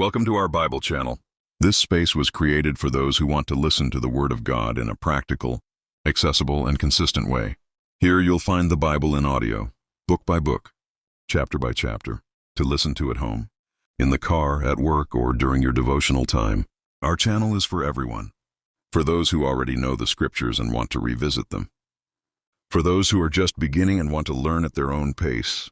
Welcome to our Bible channel. This space was created for those who want to listen to the Word of God in a practical, accessible, and consistent way. Here you'll find the Bible in audio, book by book, chapter by chapter, to listen to at home, in the car, at work, or during your devotional time. Our channel is for everyone. For those who already know the Scriptures and want to revisit them. For those who are just beginning and want to learn at their own pace.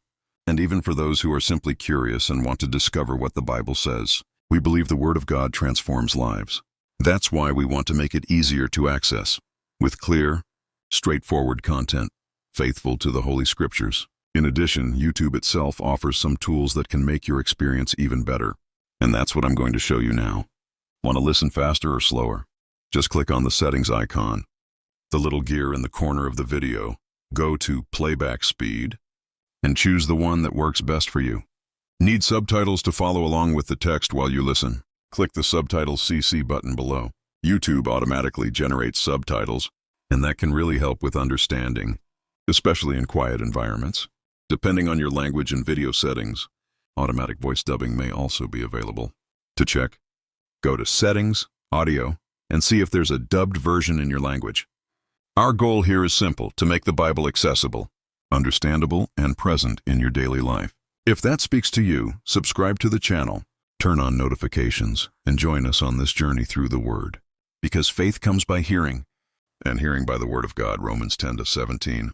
And even for those who are simply curious and want to discover what the Bible says. We believe the Word of God transforms lives. That's why we want to make it easier to access, with clear, straightforward content, faithful to the Holy Scriptures. In addition, YouTube itself offers some tools that can make your experience even better. And that's what I'm going to show you now. Want to listen faster or slower? Just click on the settings icon, the little gear in the corner of the video, go to playback speed, and choose the one that works best for you. Need subtitles to follow along with the text while you listen? Click the Subtitles CC button below. YouTube automatically generates subtitles, and that can really help with understanding, especially in quiet environments. Depending on your language and video settings, automatic voice dubbing may also be available. To check, go to Settings, Audio, and see if there's a dubbed version in your language. Our goal here is simple: to make the Bible accessible, understandable, and present in your daily life. If that speaks to you, subscribe to the channel, turn on notifications, and join us on this journey through the Word. Because faith comes by hearing, and hearing by the Word of God, Romans 10:17.